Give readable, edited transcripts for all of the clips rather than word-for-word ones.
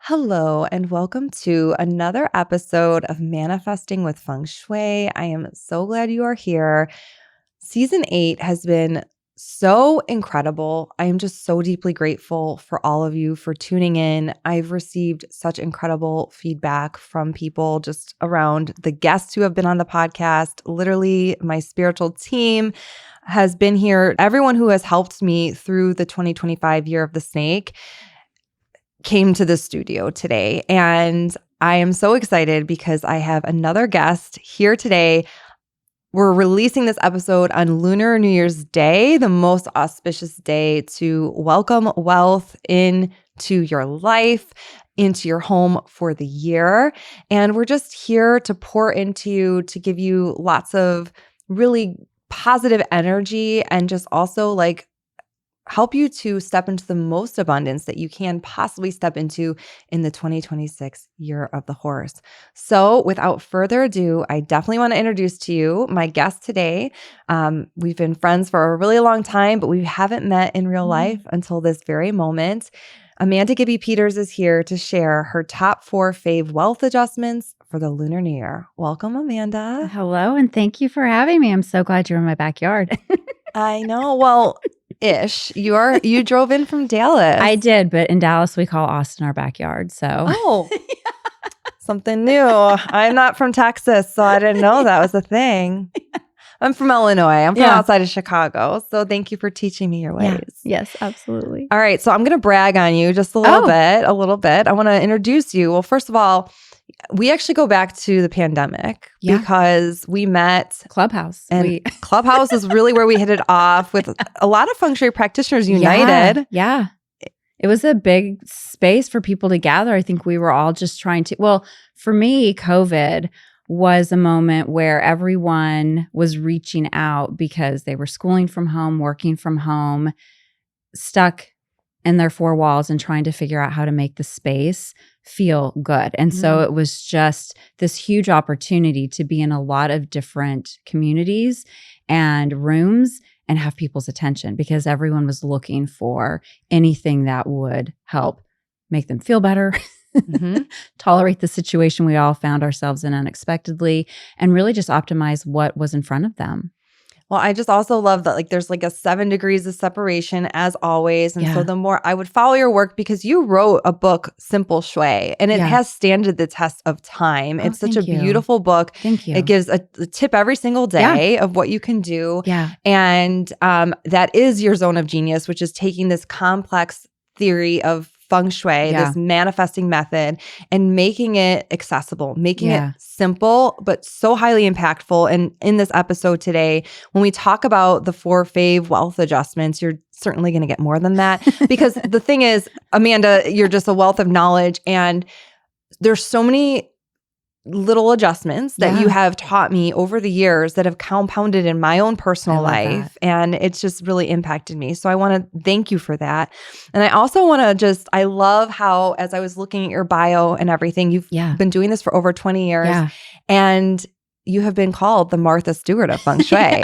Hello, and welcome to another episode of Manifesting with Feng Shui. I am so glad you are here. Season 8 has been so incredible. I am just so deeply grateful for all of you for tuning in. I've received such incredible feedback from people just around the guests who have been on the podcast. Literally, my spiritual team has been here. Everyone who has helped me through the 2025 year of the snake came to the studio today, and I am so excited because I have another guest here today. We're releasing this episode on Lunar New Year's Day, the most auspicious day to welcome wealth into your life, into your home for the year. And we're just here to pour into you, to give you lots of really positive energy and just also help you to step into the most abundance that you can possibly step into in the 2026 year of the horse. So without further ado, I definitely want to introduce to you my guest today. We've been friends for a really long time, but we haven't met in real life until this very moment. Amanda Gibby Peters is here to share her top 4 Fave wealth adjustments for the Lunar New Year. Welcome, Amanda. Hello, and thank you for having me. I'm so glad you're in my backyard. I know. Well, ish. You drove in from Dallas. I did, but in Dallas, we call Austin our backyard. So, Something new. I'm not from Texas, so I didn't know that was a thing. I'm from Illinois. I'm from outside of Chicago. So thank you for teaching me your ways. Yes, absolutely. All right. So I'm going to brag on you just a little bit. I want to introduce you. Well, first of all, we actually go back to the pandemic because we met Clubhouse. And Clubhouse is really where we hit it off with a lot of Feng Shui practitioners united. Yeah. It was a big space for people to gather. I think we were all just trying to, well, for me, COVID was a moment where everyone was reaching out because they were schooling from home, working from home, stuck in their 4 walls and trying to figure out how to make the space feel good. And so it was just this huge opportunity to be in a lot of different communities and rooms and have people's attention because everyone was looking for anything that would help make them feel better, tolerate the situation we all found ourselves in unexpectedly, and really just optimize what was in front of them. Well, I just also love that there's a 7 degrees of separation as always. And so the more I would follow your work because you wrote a book, Simple Shui, and it has stood the test of time. It's such a beautiful book. Thank you. It gives a tip every single day of what you can do. Yeah. And that is your zone of genius, which is taking this complex theory of Feng Shui, this manifesting method, and making it accessible, making it simple, but so highly impactful. And in this episode today, when we talk about the 4 Fave wealth adjustments, you're certainly going to get more than that. Because the thing is, Amanda, you're just a wealth of knowledge. And there's so many little adjustments that you have taught me over the years that have compounded in my own personal life. And it's just really impacted me. So I want to thank you for that. And I also want to I love how, as I was looking at your bio and everything, you've been doing this for over 20 years and you have been called the Martha Stewart of Feng Shui.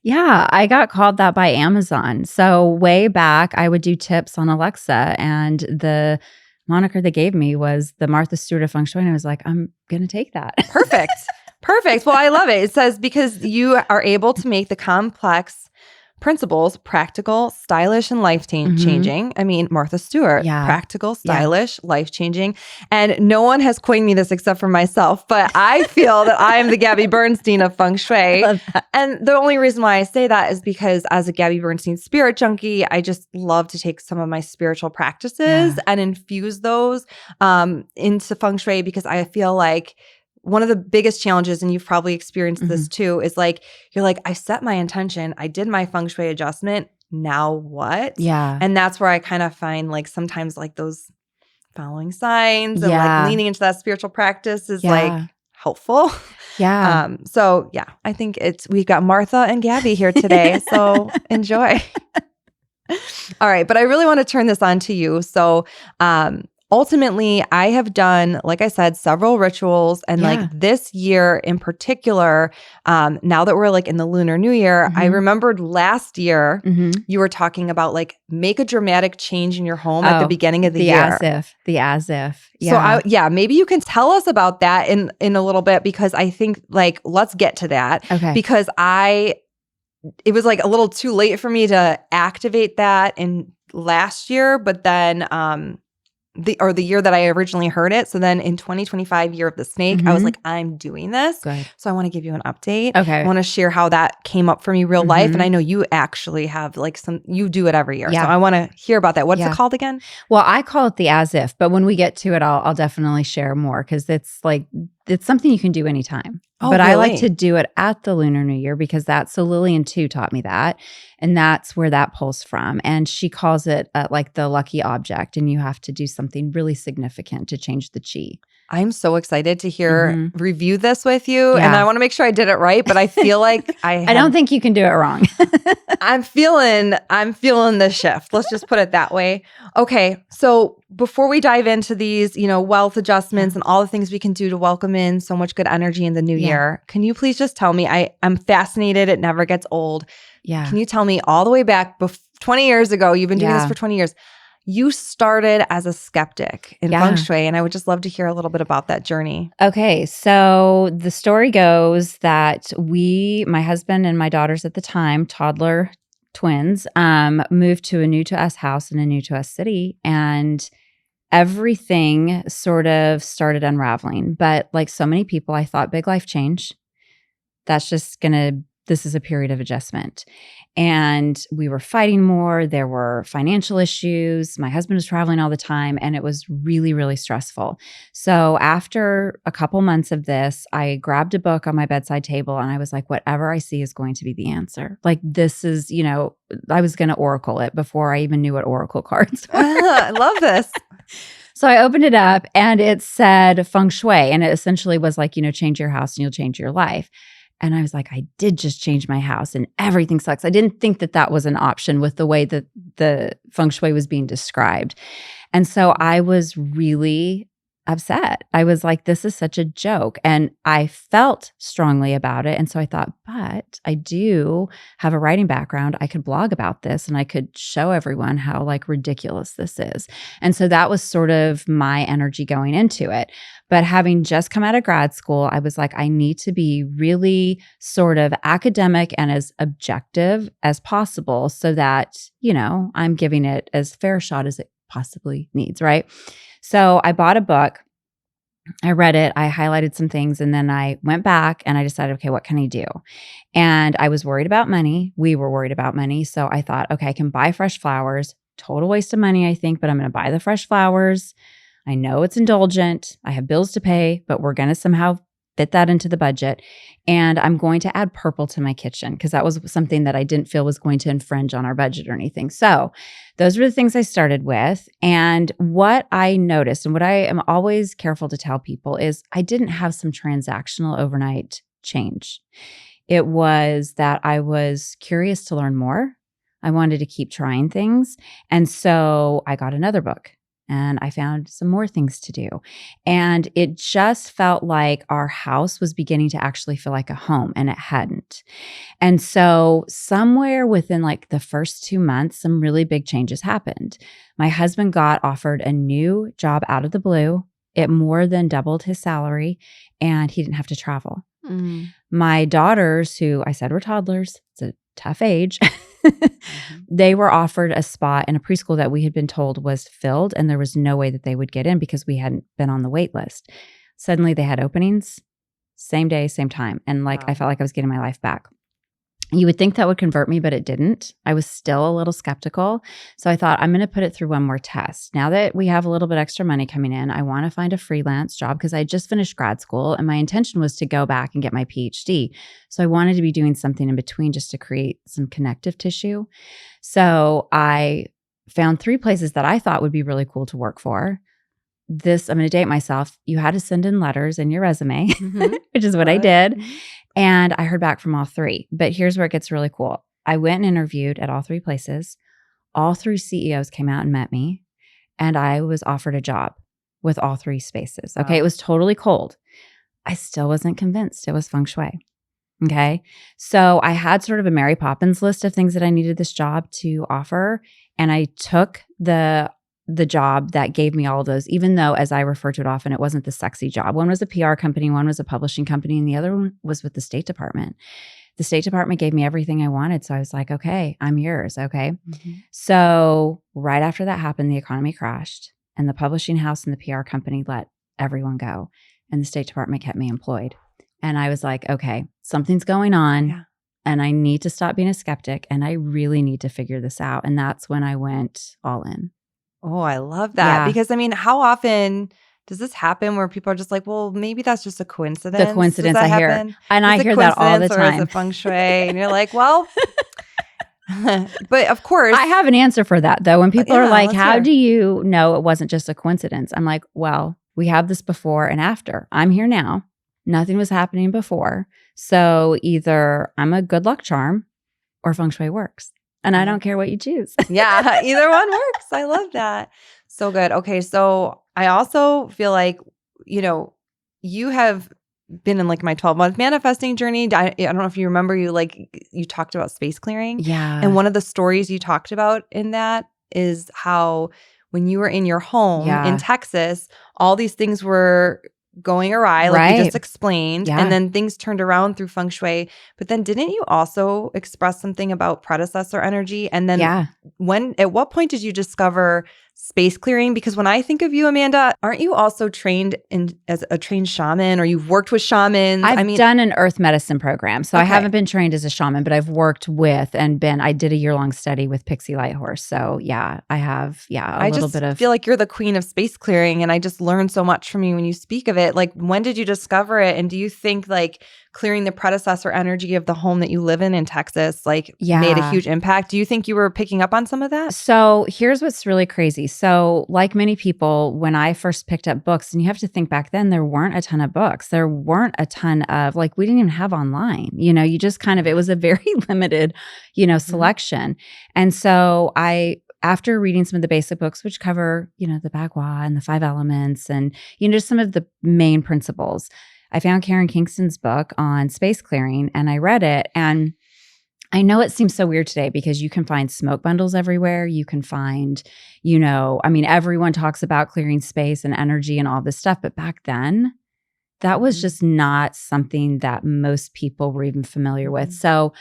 Yeah, I got called that by Amazon. So way back, I would do tips on Alexa, and the moniker they gave me was the Martha Stewart of Feng Shui. And I was like, I'm going to take that. Perfect. Well, I love it. It says, because you are able to make the complex principles practical, stylish, and life-changing. I mean, Martha Stewart, practical, stylish, life-changing. And no one has coined me this except for myself, but I feel that I am the Gabby Bernstein of Feng Shui. I love that. And the only reason why I say that is because as a Gabby Bernstein spirit junkie, I just love to take some of my spiritual practices and infuse those into Feng Shui, because I feel like one of the biggest challenges, and you've probably experienced this too, is you're like, I set my intention, I did my Feng Shui adjustment, now what? Yeah. And that's where I kind of find sometimes those following signs and leaning into that spiritual practice is helpful. Yeah. So I think we've got Martha and Gabby here today, so enjoy. All right, but I really want to turn this on to you. So ultimately, I have done, like I said, several rituals. And like Yeah. this year in particular, now that we're like in the Lunar New Year, I Mhm. remembered last year Mhm. you were talking about like make a dramatic change in your home at the Oh, beginning of the the year. as if. So Yeah. maybe you can tell us about that in a little bit, because I think like let's get to that, Okay. because it was like a little too late for me to activate that in last year, but then the year that I originally heard it. So then in 2025, year of the snake, I was Mhm. like, I'm doing this. Good. So I want to give you an update. I Okay. want to share how that came up for me real life. And I Mhm. know you actually have like you do it every year. So Yeah. I want to hear about that. What's it Yeah. called again? Well, I call it the as if, but when we get to it, I'll definitely share more because it's something you can do anytime. Oh, But I like to really? do it at the Lunar New Year because so Lillian too taught me that, and that's where that pulls from. And she calls it like the lucky object, and you have to do something really significant to change the chi. I'm so excited to Mhm. review this with you. And I Yeah. want to make sure I did it right, but I feel like I don't think you can do it wrong. I'm feeling the shift. Let's just put it that way. Okay. So before we dive into these, wealth adjustments Yeah. and all the things we can do to welcome in so much good energy in the new Yeah. year, can you please just tell me? I'm fascinated. It never gets old. Yeah. Can you tell me all the way back 20 years ago? You've been doing this Yeah. for 20 years. You started as a skeptic in feng Yeah. shui, and I would just love to hear a little bit about that journey. Okay, so the story goes that my husband and my daughters at the time, toddler twins, moved to a new to us house in a new to us city, and everything sort of started unraveling. But like so many people, I thought big life change. This is a period of adjustment. And we were fighting more. There were financial issues. My husband was traveling all the time, and it was really, really stressful. So, after a couple months of this, I grabbed a book on my bedside table and I was like, whatever I see is going to be the answer. Like, this is, I was going to oracle it before I even knew what oracle cards were. I love this. So I opened it up and it said feng shui. And it essentially was like, change your house and you'll change your life. And I was like, I did just change my house and everything sucks. I didn't think that was an option with the way that the feng shui was being described. And so I was really upset. I was like, this is such a joke. And I felt strongly about it. And so I thought, but I do have a writing background. I could blog about this and I could show everyone how like ridiculous this is. And so that was sort of my energy going into it. But having just come out of grad school, I was like, I need to be really sort of academic and as objective as possible so that, I'm giving it as fair a shot as it possibly needs, right? So I bought a book. I read it, I highlighted some things, and then I went back and I decided, okay, what can I do? And I was worried about money. We were worried about money. So I thought, okay, I can buy fresh flowers. Total waste of money, I think, but I'm going to buy the fresh flowers. I know it's indulgent. I have bills to pay, but we're going to somehow fit that into the budget. And I'm going to add purple to my kitchen because that was something that I didn't feel was going to infringe on our budget or anything. So those were the things I started with. And what I noticed, and what I am always careful to tell people, is I didn't have some transactional overnight change. It was that I was curious to learn more. I wanted to keep trying things. And so I got another book. And I found some more things to do. And it just felt like our house was beginning to actually feel like a home, and it hadn't. And so, somewhere within like the first 2 months, some really big changes happened. My husband got offered a new job out of the blue. It more than doubled his salary, and he didn't have to travel. My daughters, who I said were toddlers, it's a tough age. They were offered a spot in a preschool that we had been told was filled, and there was no way that they would get in because we hadn't been on the wait list. Suddenly they had openings, same day, same time. And like, Wow. I felt like I was getting my life back. You would think that would convert me, but it didn't. I was still a little skeptical. So I thought, I'm going to put it through one more test. Now that we have a little bit extra money coming in, I want to find a freelance job because I just finished grad school and my intention was to go back and get my PhD. So I wanted to be doing something in between just to create some connective tissue. So I found 3 places that I thought would be really cool to work for. I'm going to date myself. You had to send in letters and your resume, which is what I did. And I heard back from all 3. But here's where it gets really cool. I went and interviewed at all 3 places. All 3 CEOs came out and met me. and I was offered a job with all 3 spaces. Okay. Wow. It was totally cold. I still wasn't convinced it was feng shui. Okay. So I had sort of a Mary Poppins list of things that I needed this job to offer. And I took the job that gave me all of those, even though, as I refer to it often, it wasn't the sexy job. One was a PR company, one was a publishing company, and the other one was with the State Department. The State Department gave me everything I wanted. So I was like, okay, I'm yours. Okay. Mm-hmm. So right after that happened, the economy crashed and the publishing house and the PR company let everyone go. And the State Department kept me employed. And I was like, okay, something's going on. Yeah. And I need to stop being a skeptic. And I really need to figure this out. And that's when I went all in. Oh, I love that. Yeah. Because I mean, how often does this happen where people are just like, well, maybe that's just a coincidence? The coincidence Does that I hear. happen? And Is I it hear that all the coincidence or is time. it feng shui? And you're like, well, but of course. I have an answer for that though. When people are like, let's how hear. do you know it wasn't just a coincidence? I'm like, well, we have this before and after. I'm here now. Nothing was happening before. So either I'm a good luck charm or feng shui works. And I don't care what you choose. Yeah, either one works. I love that. So good. Okay, so I also feel like, you have been in like my 12-month manifesting journey. I don't know if you remember, you talked about space clearing. Yeah. And one of the stories you talked about in that is how when you were in your home in Texas, all these things were going awry, like you just explained, and then things turned around through feng shui. But then didn't you also express something about predecessor energy? And then at what point did you discover space clearing? Because when I think of you, Amanda, aren't you also trained as a trained shaman, or you've worked with shamans? I've done an earth medicine program. So I haven't been trained as a shaman, but I've worked with I did a year-long study with Pixie Lighthorse. So yeah, I have, a little bit of. I feel like you're the queen of space clearing, and I just learned so much from you when you speak of it. Like, when did you discover it? And do you think like clearing the predecessor energy of the home that you live in Texas, made a huge impact? Do you think you were picking up on some of that? So here's what's really crazy. So like many people, when I first picked up books, and you have to think back then, there weren't a ton of books. There weren't a ton of, we didn't even have online, you just it was a very limited, selection. And so after reading some of the basic books, which cover, the Bagua and the 5 elements and, just some of the main principles, I found Karen Kingston's book on space clearing and I read it. And I know it seems so weird today because you can find smoke bundles everywhere. You can find, everyone talks about clearing space and energy and all this stuff. But back then, that was just not something that most people were even familiar with. So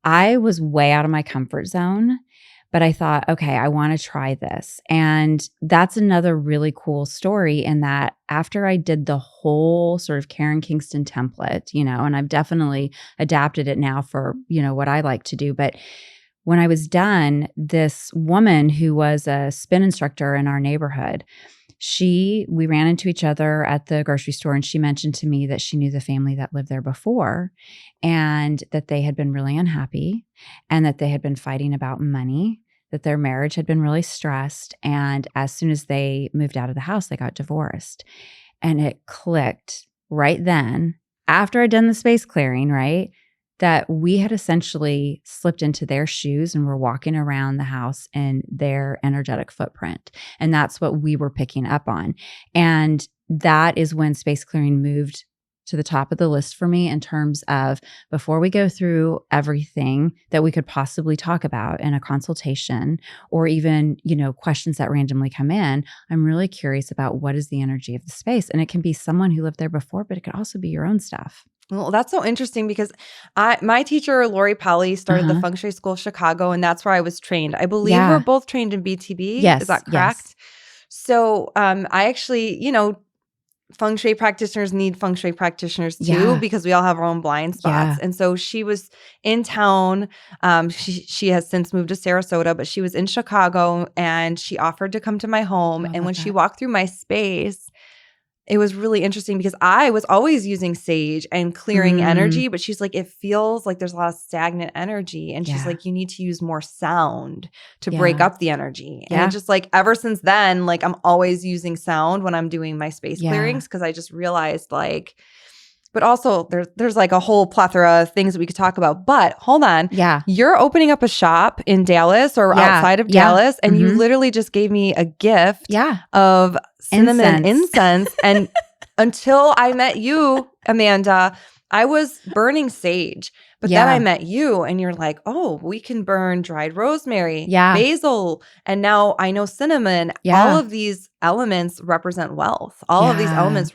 I was way out of my comfort zone. But I thought, okay, I want to try this. And that's another really cool story in that after I did the whole sort of Karen Kingston template, and I've definitely adapted it now for, what I like to do. But when I was done, this woman who was a spin instructor in our neighborhood, we ran into each other at the grocery store, and she mentioned to me that she knew the family that lived there before and that they had been really unhappy and that they had been fighting about money, that their marriage had been really stressed. And as soon as they moved out of the house, they got divorced. And it clicked right then, after I'd done the space clearing, right, that we had essentially slipped into their shoes and were walking around the house in their energetic footprint. And that's what we were picking up on. And that is when space clearing moved to the top of the list for me in terms of, before we go through everything that we could possibly talk about in a consultation or even, questions that randomly come in, I'm really curious about what is the energy of the space. And it can be someone who lived there before, but it could also be your own stuff. Well, that's so interesting because my teacher, Lori Polly, started the Feng Shui School of Chicago, and that's where I was trained. I believe we're both trained in BTB. Yes. Is that correct? Yes. So I actually, Feng Shui practitioners need Feng Shui practitioners too, because we all have our own blind spots. And so she was in town. She has since moved to Sarasota, but she was in Chicago and she offered to come to my home. And when she walked through my space, it was really interesting because I was always using sage and clearing energy, but she's like, it feels like there's a lot of stagnant energy. And she's like, you need to use more sound to break up the energy. And just ever since then, I'm always using sound when I'm doing my space clearings, because I just realized but also there's like a whole plethora of things that we could talk about. But hold on. Yeah. You're opening up a shop in Dallas or outside of Dallas, and you literally just gave me a gift of cinnamon incense. And until I met you, Amanda, I was burning sage. But then I met you and you're like, oh, we can burn dried rosemary, basil, and now I know cinnamon. All of these elements represent wealth. All of these elements,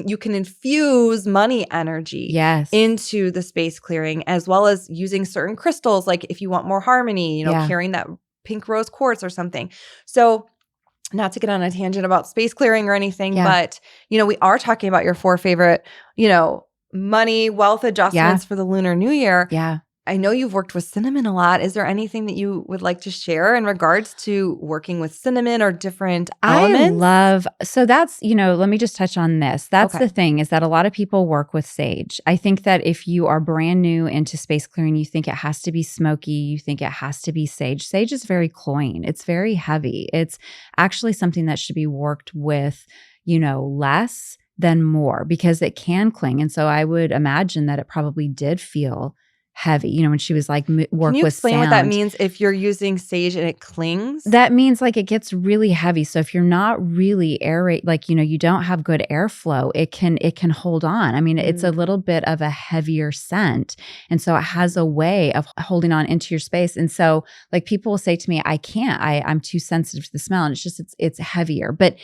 you can infuse money energy into the space clearing, as well as using certain crystals, like if you want more harmony, carrying that pink rose quartz or something. So not to get on a tangent about space clearing or anything, but, we are talking about your 4 favorite, money, wealth adjustments for the Lunar New Year. Yeah. I know you've worked with cinnamon a lot. Is there anything that you would like to share in regards to working with cinnamon or different elements? So that's, let me just touch on this. That's the thing, is that a lot of people work with sage. I think that if you are brand new into space clearing, you think it has to be smoky, you think it has to be sage. Sage is very cloying. It's very heavy. It's actually something that should be worked with, less than more, because it can cling. And so I would imagine that it probably did feel heavy, when she was like work with sound. Can you explain what that means if you're using sage and it clings? That means like it gets really heavy. So if you're not really aerate, like, you don't have good airflow, it can hold on. I mean, it's a little bit of a heavier scent. And so it has a way of holding on into your space. And so like people will say to me, I'm too sensitive to the smell. And it's heavier, but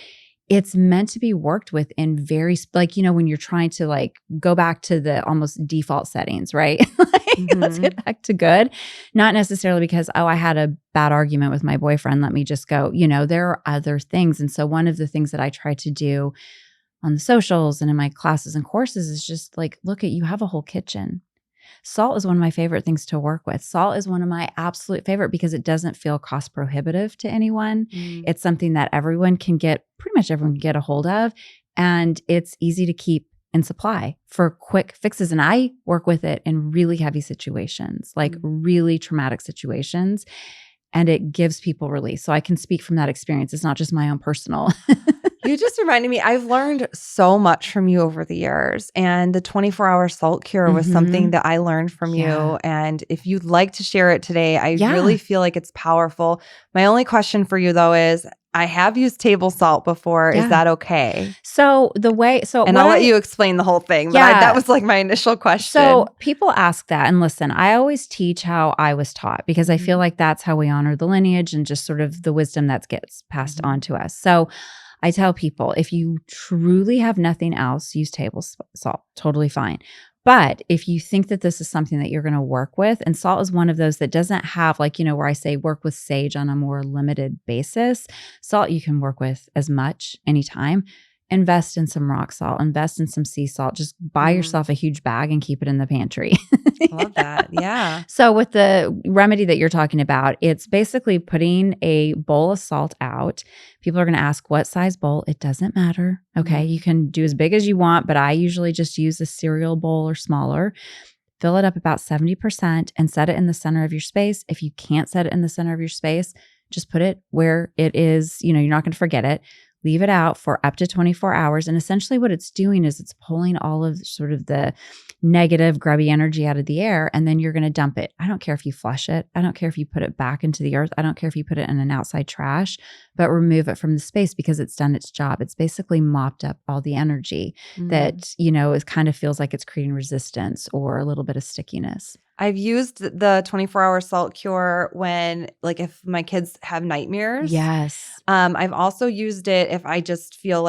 it's meant to be worked with in very, when you're trying to like go back to the almost default settings, right? Let's get back to good. Not necessarily because, I had a bad argument with my boyfriend, let me just go. There are other things. And so one of the things that I try to do on the socials and in my classes and courses is just like, look at, you have a whole kitchen. Salt is one of my favorite things to work with. Salt is one of my absolute favorite because it doesn't feel cost prohibitive to anyone. It's something that pretty much everyone can get a hold of. And it's easy to keep in supply for quick fixes. And I work with it in really heavy situations, like really traumatic situations. And it gives people relief. So I can speak from that experience. It's not just my own personal. You just reminded me, I've learned so much from you over the years. And the 24-hour salt cure was something that I learned from you. And if you'd like to share it today, I really feel like it's powerful. My only question for you, though, is I have used table salt before. Is that okay? And I'll let you explain the whole thing. But that was like my initial question. So people ask that. And listen, I always teach how I was taught because I feel like that's how we honor the lineage and just sort of the wisdom that gets passed on to us. So I tell people, if you truly have nothing else, use table salt. Totally fine. But if you think that this is something that you're going to work with, and salt is one of those that doesn't have where I say work with sage on a more limited basis, salt you can work with as much anytime. Invest in some rock salt, invest in some sea salt, just buy yourself a huge bag and keep it in the pantry. Love that. Yeah. So with the remedy that you're talking about, it's basically putting a bowl of salt out. People are going to ask what size bowl. It doesn't matter. Okay. You can do as big as you want, but I usually just use a cereal bowl or smaller. Fill it up about 70% and set it in the center of your space. If you can't set it in the center of your space, just put it where it is, you're not going to forget it. Leave it out for up to 24 hours. And essentially what it's doing is it's pulling all of sort of the negative grubby energy out of the air, and then you're going to dump it. I don't care if you flush it. I don't care if you put it back into the earth. I don't care if you put it in an outside trash, but remove it from the space because it's done its job. It's basically mopped up all the energy that, it kind of feels like it's creating resistance or a little bit of stickiness. I've used the 24-hour salt cure when, if my kids have nightmares. Yes. I've also used it if I just feel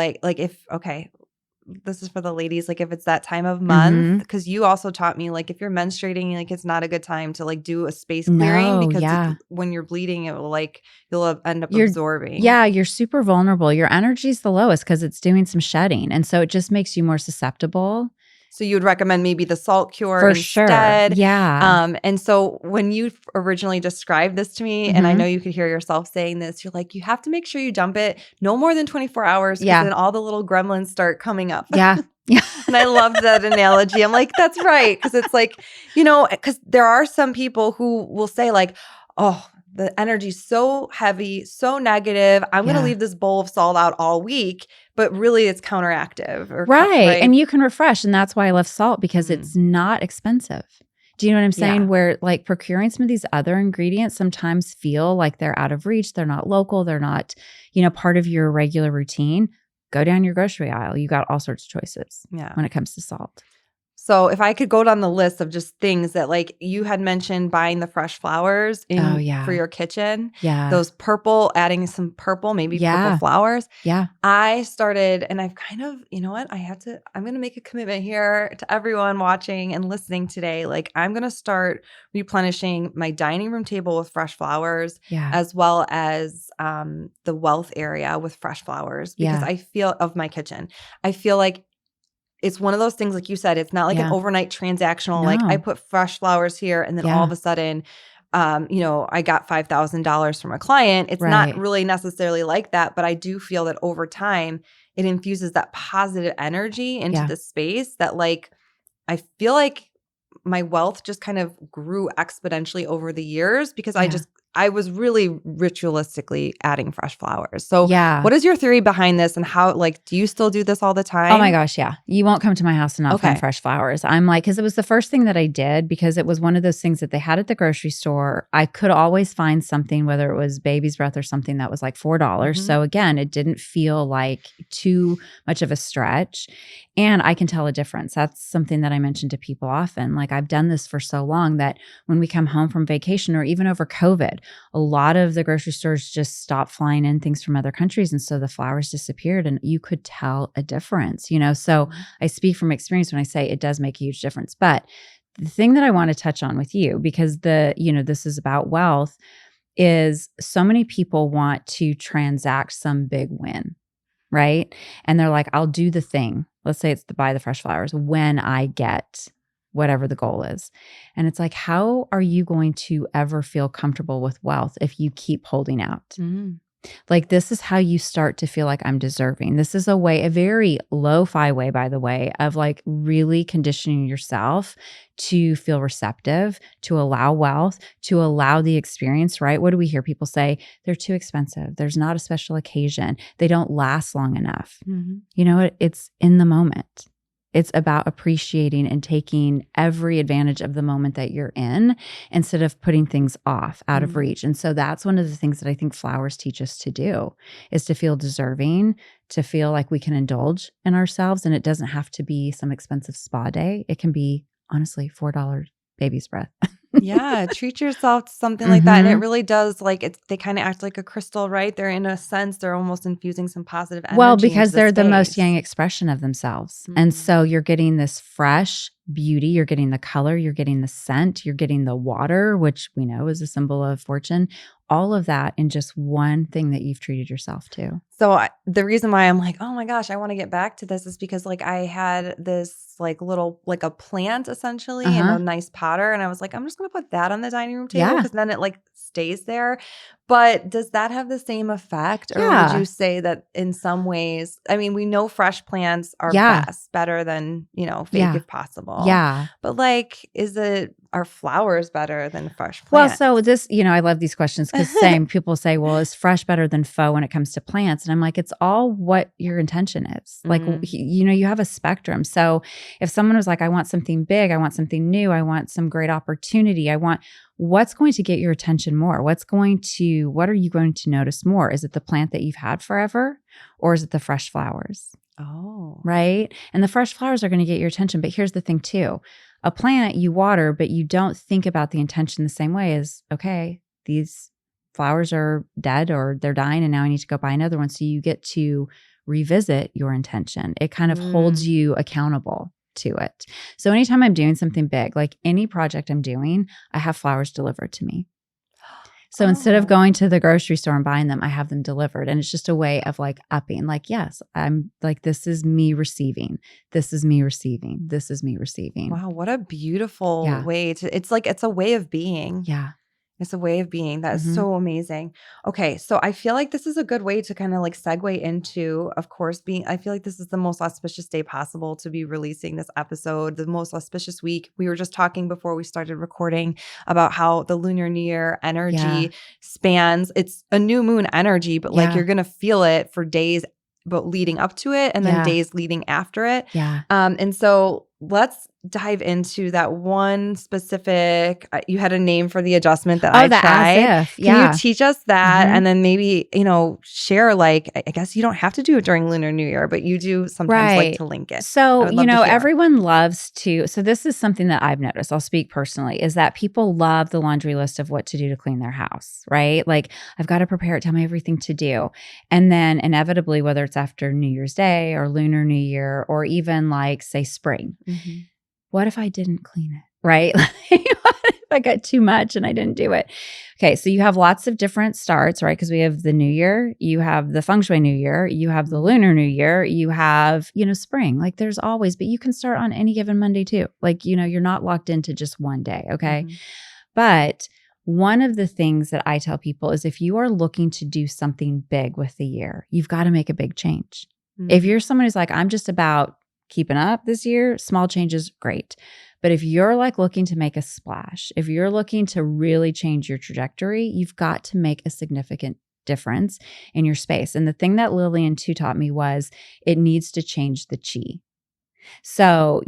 this is for the ladies, if it's that time of month, because you also taught me, if you're menstruating, it's not a good time to do a space clearing because when you're bleeding, it will you'll end up absorbing. Yeah, you're super vulnerable. Your energy's the lowest because it's doing some shedding. And so it just makes you more susceptible. So you would recommend maybe the salt cure for instead. Sure. Yeah. And so when you originally described this to me, and I know you could hear yourself saying this, you're like, you have to make sure you dump it no more than 24 hours because then all the little gremlins start coming up. Yeah. Yeah. And I loved that analogy. I'm like, that's right. Because it's because there are some people who will say oh, the energy's so heavy, so negative. I'm going to Yeah. leave this bowl of salt out all week, but really it's counteractive Right. right? And you can refresh. And that's why I love salt, because Mhm. it's not expensive. Do you know what I'm saying? Yeah. Where like procuring some of these other ingredients sometimes feel like they're out of reach. They're not local. They're not, part of your regular routine. Go down your grocery aisle. You got all sorts of choices Yeah. when it comes to salt. So if I could go down the list of just things that like you had mentioned buying the fresh flowers for your kitchen, Yeah. those purple, adding some purple, maybe purple flowers. Yeah. I started, and I've kind of, you know what? I'm going to make a commitment here to everyone watching and listening today. Like I'm going to start replenishing my dining room table with fresh flowers, Yeah. as well as the wealth area with fresh flowers, because I feel of my kitchen. I feel like it's one of those things, like you said, it's not like an overnight transactional, like I put fresh flowers here and then all of a sudden, I got $5,000 from a client. It's not really necessarily like that, but I do feel that over time, it infuses that positive energy into the space that like, I feel like my wealth just kind of grew exponentially over the years because I was really ritualistically adding fresh flowers. So what is your theory behind this and how, like, do you still do this all the time? Oh my gosh, yeah. You won't come to my house and not find fresh flowers. I'm like, because it was the first thing that I did, because it was one of those things that they had at the grocery store. I could always find something, whether it was baby's breath or something that was like $4. So again, it didn't feel like too much of a stretch. And I can tell a difference. That's something that I mention to people often. Like I've done this for so long that when we come home from vacation or even over COVID, a lot of the grocery stores just stopped flying in things from other countries. And so the flowers disappeared and you could tell a difference, So I speak from experience when I say it does make a huge difference. But the thing that I want to touch on with you, because this is about wealth, is so many people want to transact some big win, right? And they're like, I'll do the thing. Let's say it's to buy the fresh flowers when I get whatever the goal is. And it's like, how are you going to ever feel comfortable with wealth if you keep holding out? Like, this is how you start to feel like I'm deserving. This is a very lo-fi way, by the way, of like really conditioning yourself to feel receptive, to allow wealth, to allow the experience, right? What do we hear people say? They're too expensive. There's not a special occasion. They don't last long enough. You know what? It's in the moment. It's about appreciating and taking every advantage of the moment that you're in instead of putting things off out of reach. And so that's one of the things that I think flowers teach us to do, is to feel deserving, to feel like we can indulge in ourselves. And it doesn't have to be some expensive spa day. It can be, honestly, $4 baby's breath. Yeah, treat yourself to something like that. And it really does, like, they kind of act like a crystal, right? They're, in a sense, they're almost infusing some positive energy. Well, because into they're the most space. yang expression of themselves. And so you're getting this fresh beauty, you're getting the color, you're getting the scent, you're getting the water, which we know is a symbol of fortune. All of that in just one thing that you've treated yourself to. So the reason why I'm like, oh my gosh, I want to get back to this is because like I had this like little, like a plant essentially in a nice potter. And I was like, I'm just going to put that on the dining room table because then it like stays there. But does that have the same effect? Or would you say that in some ways, I mean, we know fresh plants are better than, fake if possible. Yeah. But like, are flowers better than fresh plants? Well, so this, I love these questions because people say, well, is fresh better than faux when it comes to plants? And I'm like, it's all what your intention is. Like, you have a spectrum. So if someone was like, I want something big, I want something new, I want some great opportunity, what's going to get your attention more? What are you going to notice more? Is it the plant that you've had forever, or is it the fresh flowers? Oh, right. And the fresh flowers are going to get your attention. But here's the thing too. A plant you water, but you don't think about the intention the same way as, okay, these flowers are dead or they're dying and now I need to go buy another one. So you get to revisit your intention. It kind of holds you accountable to it. So anytime I'm doing something big, like any project I'm doing, I have flowers delivered to me. So instead of going to the grocery store and buying them, I have them delivered. And it's just a way of like upping, like, yes, I'm like, this is me receiving. This is me receiving. This is me receiving. Wow. What a beautiful way it's a way of being. Yeah. It's a way of being. That is Mhm. so amazing. Okay, so I feel like this is a good way to kind of like segue into, of course, I feel like this is the most auspicious day possible to be releasing this episode, the most auspicious week. We were just talking before we started recording about how the Lunar New Year Yeah. energy spans. It's a new moon energy, but like Yeah. you're going to feel it for days, but leading up to it and then Yeah. days leading after it. Yeah. And so let's dive into that one specific, you had a name for the adjustment that Oh, I the as tried. if. Can you Yeah. teach us that? Mhm. And then maybe, share like, I guess you don't have to do it during Lunar New Year, but you do sometimes like Right. to link it. I So, would love to hear. everyone loves to. So, this is something that I've noticed. I'll speak personally is that people love the laundry list of what to do to clean their house, right? Like, I've got to prepare it, tell me everything to do. And then, inevitably, whether it's after New Year's Day or Lunar New Year, or even like, say, spring, Mhm. what if I didn't clean it? Right? What if I got too much and I didn't do it? Okay, so you have lots of different starts, right? Because we have the new year, you have the feng shui new year, you have the lunar new year, you have, spring. Like there's always, but you can start on any given Monday too. Like, you're not locked into just one day, okay? Mhm. But one of the things that I tell people is if you are looking to do something big with the year, you've got to make a big change. If you're someone who's like, I'm just about keeping up this year, small changes, great. But if you're like looking to make a splash, if you're looking to really change your trajectory, you've got to make a significant difference in your space. And the thing that Lillian too taught me was it needs to change the chi. So,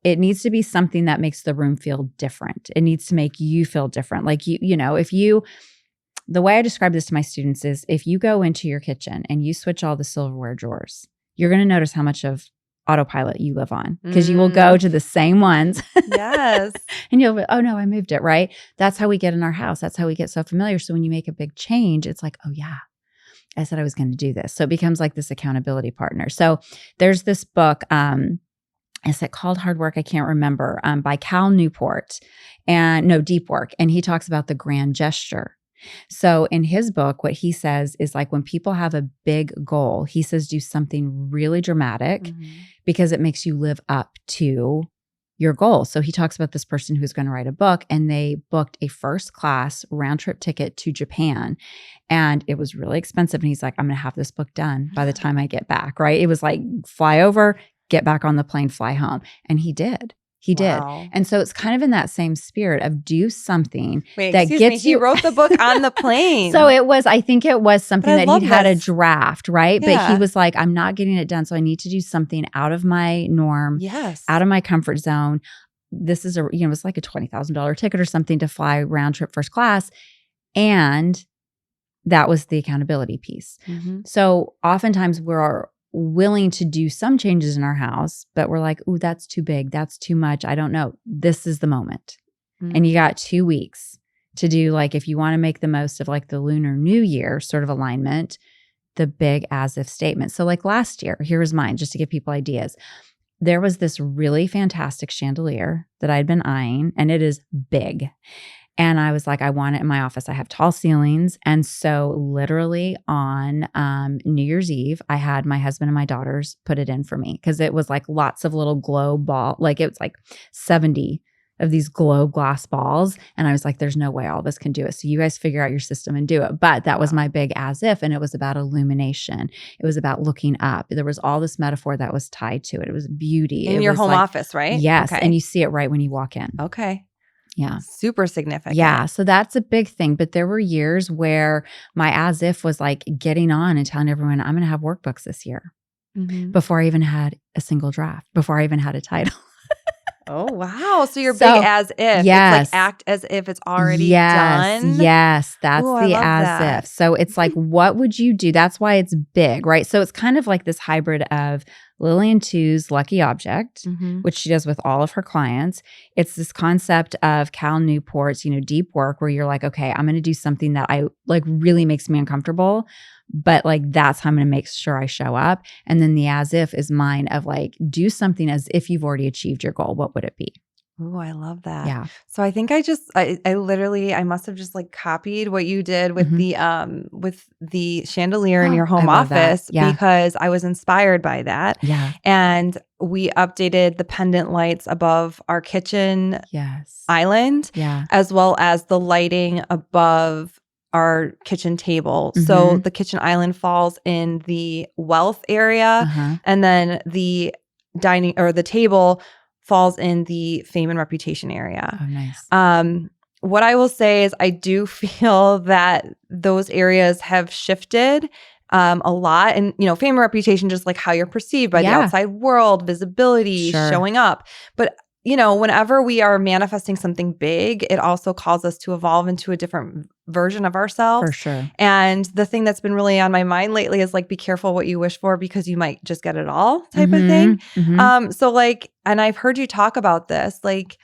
it needs to be something that makes the room feel different. It needs to make you feel different. Like the way I describe this to my students is if you go into your kitchen and you switch all the silverware drawers, you're going to notice how much of autopilot you live on because you will go to the same ones. Yes. And you'll be, oh no, I moved it, right? That's how we get in our house. That's how we get so familiar. So when you make a big change, it's like, oh yeah, I said I was going to do this. So it becomes like this accountability partner. So there's this book, is it called Hard Work? I can't remember, by Cal Newport Deep Work. And he talks about the grand gesture. So in his book, what he says is like when people have a big goal, he says do something really dramatic because it makes you live up to your goal. So he talks about this person who's going to write a book and they booked a first class round trip ticket to Japan and it was really expensive. And he's like, I'm going to have this book done by the time I get back, right? It was like fly over, get back on the plane, fly home. And he did. He did. And so it's kind of in that same spirit of do something that gets He you. wrote the book on the plane. So I think it was something that he'd had a draft, right? Yeah. But he was like, I'm not getting it done. So I need to do something out of my norm, out of my comfort zone. This is it was like a $20,000 ticket or something to fly round trip first class. And that was the accountability piece. So oftentimes we're willing to do some changes in our house, but we're like, ooh, that's too big. That's too much. I don't know. This is the moment. And you got 2 weeks to do like, if you want to make the most of like the Lunar New Year sort of alignment, the big as if statement. So like last year, here was mine, just to give people ideas. There was this really fantastic chandelier that I'd been eyeing and it is big. And I was like, I want it in my office. I have tall ceilings. And so literally on New Year's Eve, I had my husband and my daughters put it in for me because it was like lots of little glow ball. Like it was like 70 of these glow glass balls. And I was like, there's no way all of us can do it. So you guys figure out your system and do it. But that was my big as if. And it was about illumination. It was about looking up. There was all this metaphor that was tied to it. It was beauty. In your home office, right? Yes. Okay. And you see it right when you walk in. Okay. Yeah. Super significant. Yeah. So that's a big thing. But there were years where my as if was like getting on and telling everyone, I'm going to have workbooks this year before I even had a single draft, before I even had a title. Oh, wow. So you're big as if. Yes. It's like act as if it's already done. Yes. That's Ooh, the as if. So it's like, what would you do? That's why it's big, right? So it's kind of like this hybrid of Lillian Tu's Lucky Object, which she does with all of her clients. It's this concept of Cal Newport's, deep work where you're like, okay, I'm going to do something that I like really makes me uncomfortable, but like that's how I'm going to make sure I show up. And then the as if is mine of like, do something as if you've already achieved your goal. What would it be? Ooh, I love that. Yeah. So I think I must have just like copied what you did Mhm. with the chandelier in your I home love that. office Yeah. because I was inspired by that. Yeah. And we updated the pendant lights above our kitchen Yes. island Yeah. as well as the lighting above our kitchen table. So Mhm. the kitchen island falls in the wealth area Uh-huh. and then the dining or the table falls in the fame and reputation area. Oh, nice. What I will say is I do feel that those areas have shifted a lot. And, fame and reputation, just like how you're perceived by the Yeah. outside world, visibility, Sure. showing up. But, whenever we are manifesting something big, it also calls us to evolve into a different version of For ourselves. sure. And the thing that's been really on my mind lately is like, be careful what you wish for because you might just get it all type of thing. Mhm. Mhm. So like, and I've heard you talk about this, like,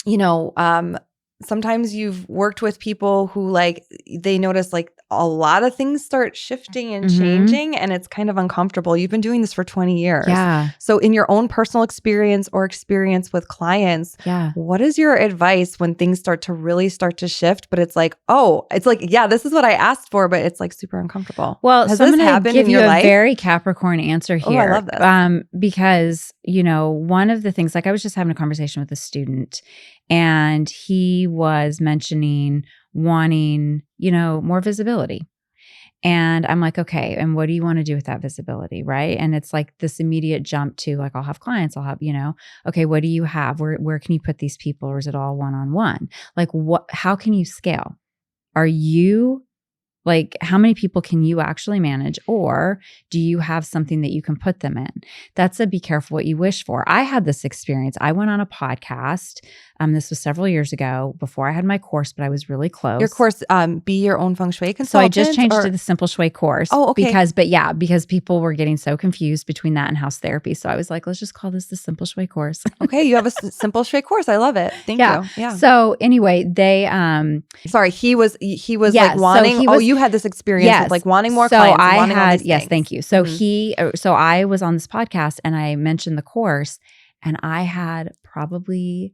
you know, um, sometimes you've worked with people who like they notice like a lot of things start shifting and Mhm. changing and it's kind of uncomfortable. You've been doing this for 20 years. Yeah. So in your own personal experience or experience with clients, Yeah. what is your advice when things start to shift, but it's like, yeah, this is what I asked for, but it's like super uncomfortable. Well, Has so I'm this going to happened give in you your a life? very Capricorn answer Oh, I here. love this. Because, one of the things, like I was just having a conversation with a student and he was mentioning wanting, more visibility. And I'm like, okay, and what do you want to do with that visibility? Right. And it's like this immediate jump to like, I'll have clients, I'll have, okay, what do you have? Where can you put these people? Or is it all one-on-one? Like how can you scale? Are you like, how many people can you actually manage? Or do you have something that you can put them in? That's a be careful what you wish for. I had this experience. I went on a podcast. This was several years ago before I had my course, but I was really close. Your course, be your own feng shui consultant. So I just changed to the Simple Shui course. Oh, okay. Because people were getting so confused between that and house therapy. So I was like, let's just call this the Simple Shui course. Okay, you have a Simple Shui course. I love it. Thank you. Yeah. So anyway, they Sorry, he was yes, like wanting. so he was, you had this experience yes, with like wanting more so clients and I wanting all had these yes, things. thank you. So so I was on this podcast and I mentioned the course, and I had probably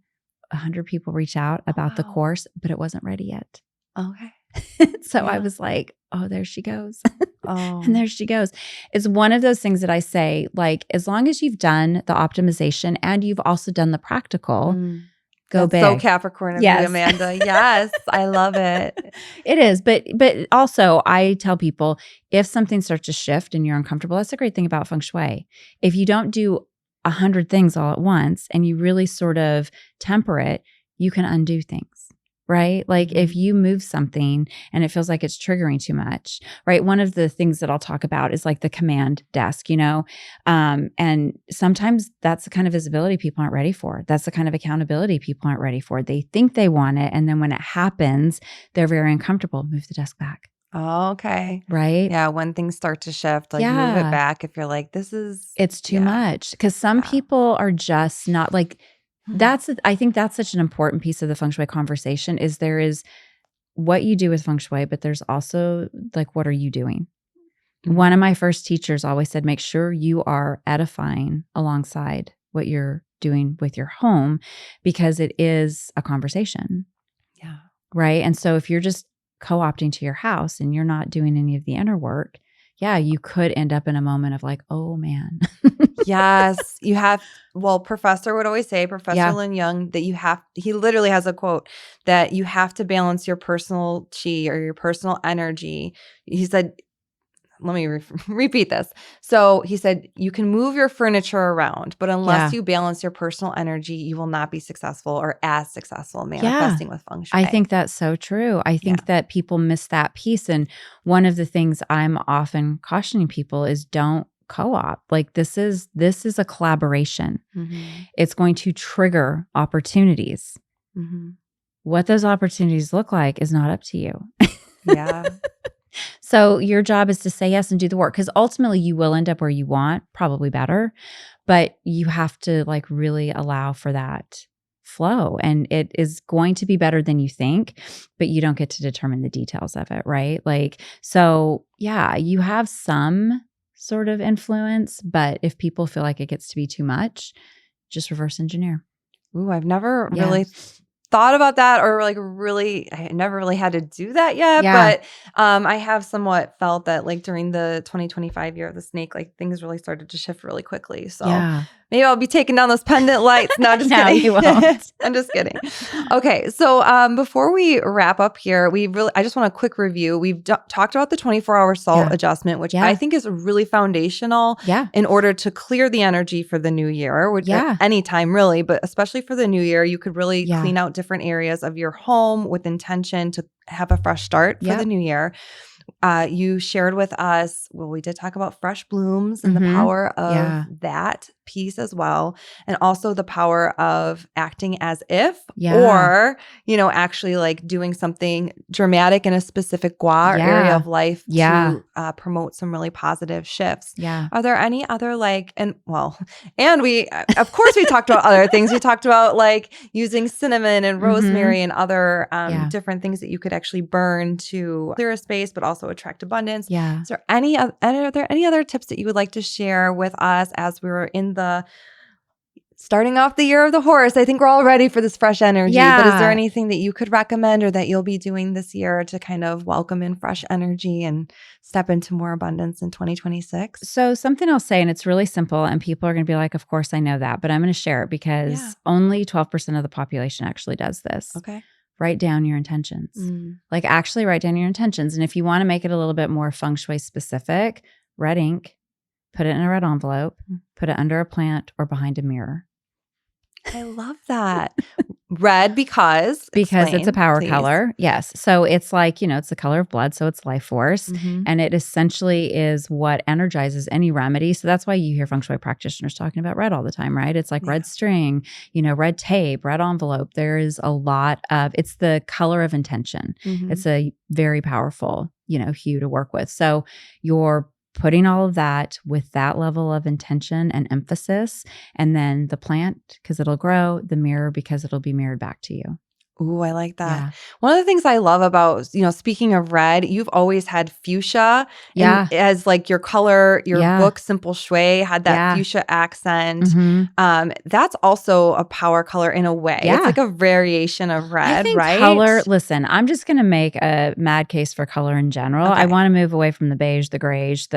100 people reach out about the course, but it wasn't ready yet. Okay. So I was like, oh, there she goes. Oh. And there she goes. It's one of those things that I say, like, as long as you've done the optimization and you've also done the practical, go That's big. so Capricorn of you, Yes. Amanda. Yes, I love it. It is. But also I tell people, if something starts to shift and you're uncomfortable, that's the great thing about feng shui. If you don't do 100 things all at once and you really sort of temper it, you can undo things. Right? Like if you move something and it feels like it's triggering too much, right? One of the things that I'll talk about is like the command desk, and sometimes that's the kind of visibility people aren't ready for. That's the kind of accountability people aren't ready for. They think they want it. And then when it happens, they're very uncomfortable. Move the desk back. Oh, okay. Right? Yeah, when things start to shift, like move it back if you're like, it's too much. Because some people are just not like, I think that's such an important piece of the feng shui conversation is there is what you do with feng shui, but there's also like, what are you doing? One of my first teachers always said, make sure you are edifying alongside what you're doing with your home because it is a conversation. Yeah. Right. And so if you're just co-opting to your house and you're not doing any of the inner work, you could end up in a moment of like, oh man. Yes, you have. Well, Professor would always say, Professor Lin Young, that he literally has a quote that you have to balance your personal chi or your personal energy. He said, let me repeat this. So he said, you can move your furniture around, but unless you balance your personal energy, you will not be successful or as successful manifesting with feng shui. I think that's so true. I think that people miss that piece. And one of the things I'm often cautioning people is don't co-op. Like this is a collaboration. It's going to trigger opportunities. What those opportunities look like is not up to you. Yeah. So your job is to say yes and do the work because ultimately you will end up where you want, probably better, but you have to like really allow for that flow and it is going to be better than you think, but you don't get to determine the details of it, right? Like, so you have some sort of influence, but if people feel like it gets to be too much, just reverse engineer. Ooh, I've never Yeah. really thought about that, or like really, I never really had to do that yet. Yeah. But I have somewhat felt that like during the 2025 year of the snake, like things really started to shift really quickly. So Yeah. maybe I'll be taking down those pendant lights. No, just No, kidding. you won't. I'm just kidding. Okay. So before we wrap up here, I just want a quick review. We've talked about the 24-hour salt Yeah. adjustment, which Yeah. I think is really foundational Yeah. in order to clear the energy for the new year, which Yeah. anytime really, but especially for the new year, you could really Yeah. clean out different areas of your home with intention to have a fresh start for the new year. You shared with us, well, we did talk about fresh blooms and the power of that piece as well. And also the power of acting as if, or, actually like doing something dramatic in a specific gua or area of life to promote some really positive shifts. Yeah. Are there any other and we, of course, we talked about other things. We talked about like using cinnamon and rosemary and other different things that you could actually burn to clear a space, but also attract abundance. Yeah. Is there are there any other tips that you would like to share with us as we were in the starting off the year of the horse? I think we're all ready for this fresh energy. Yeah. But is there anything that you could recommend or that you'll be doing this year to kind of welcome in fresh energy and step into more abundance in 2026? So something I'll say, and it's really simple, and people are going to be like, of course I know that, but I'm going to share it because only 12% of the population actually does this. Okay. Write down your intentions. Like actually write down your intentions. And if you want to make it a little bit more feng shui specific, red ink, put it in a red envelope, put it under a plant or behind a mirror. I love that. Red because it's a power color. Yes. So it's like, it's the color of blood. So it's life force. And it essentially is what energizes any remedy. So that's why you hear feng shui practitioners talking about red all the time, right? It's like red string, red tape, red envelope. There is a lot of, it's the color of intention. It's a very powerful, hue to work with. So you're putting all of that with that level of intention and emphasis, and then the plant, because it'll grow, the mirror, because it'll be mirrored back to you. Ooh, I like that. Yeah. One of the things I love about, speaking of red, you've always had fuchsia as like your color. Your book, Simple Shui, had that fuchsia accent. That's also a power color in a way. It's like a variation of red, I think right? Color, listen, I'm just going to make a mad case for color in general. Okay. I want to move away from the beige, the grayish,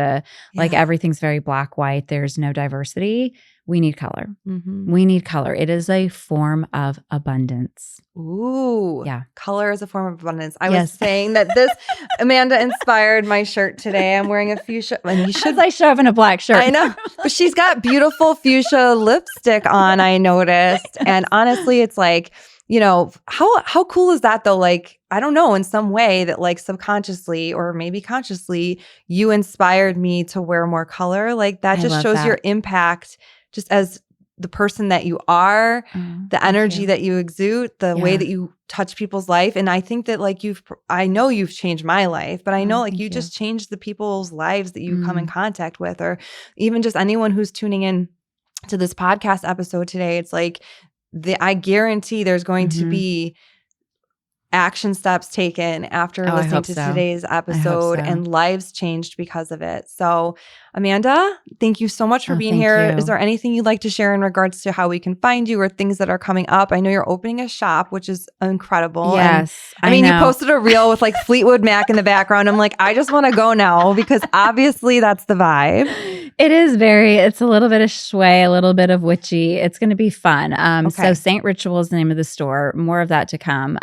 like everything's very black, white. There's no diversity. We need color. We need color. It is a form of abundance. Ooh. Yeah. Color is a form of abundance. I was saying that this, Amanda inspired my shirt today. I'm wearing a fuchsia. And you should. I show up in a black shirt. I know. But she's got beautiful fuchsia lipstick on, I noticed. And honestly, it's like, how cool is that though? Like, I don't know, in some way that like subconsciously or maybe consciously, you inspired me to wear more color. Like that just shows your impact just as the person that you are, the energy that you exude, the way that you touch people's life. And I think that like I know you've changed my life, but I know like you just changed the people's lives that you come in contact with, or even just anyone who's tuning in to this podcast episode today. It's like I guarantee there's going to be action steps taken after listening to today's episode and lives changed because of it. So Amanda, thank you so much for being here. Is there anything you'd like to share in regards to how we can find you or things that are coming up? I know you're opening a shop, which is incredible. Yes. And, I mean, you posted a reel with like Fleetwood Mac in the background. I'm like, I just want to go now because obviously that's the vibe. It's a little bit of shui, a little bit of witchy. It's going to be fun. So Saint Ritual is the name of the store. More of that to come.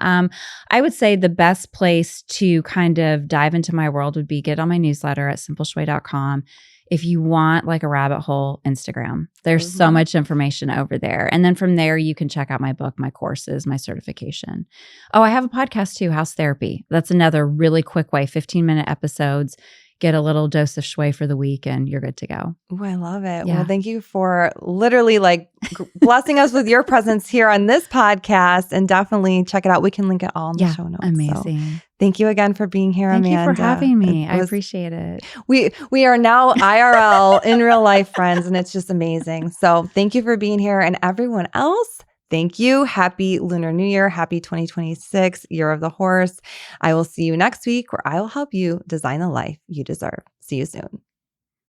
I would say the best place to kind of dive into my world would be get on my newsletter at simpleshui.com. If you want like a rabbit hole, Instagram. There's so much information over there. And then from there, you can check out my book, my courses, my certification. Oh, I have a podcast too, House Therapy. That's another really quick way, 15-minute episodes. Get a little dose of shui for the week and you're good to go. Oh, I love it. Yeah. Well, thank you for literally like blessing us with your presence here on this podcast, and definitely check it out. We can link it all in the show notes. Amazing. So thank you again for being here, Amanda. Thank you for having me. I appreciate it. We are now IRL in real life friends, and it's just amazing. So thank you for being here, and everyone else, thank you. Happy Lunar New Year. Happy 2026, Year of the Horse. I will see you next week where I will help you design the life you deserve. See you soon.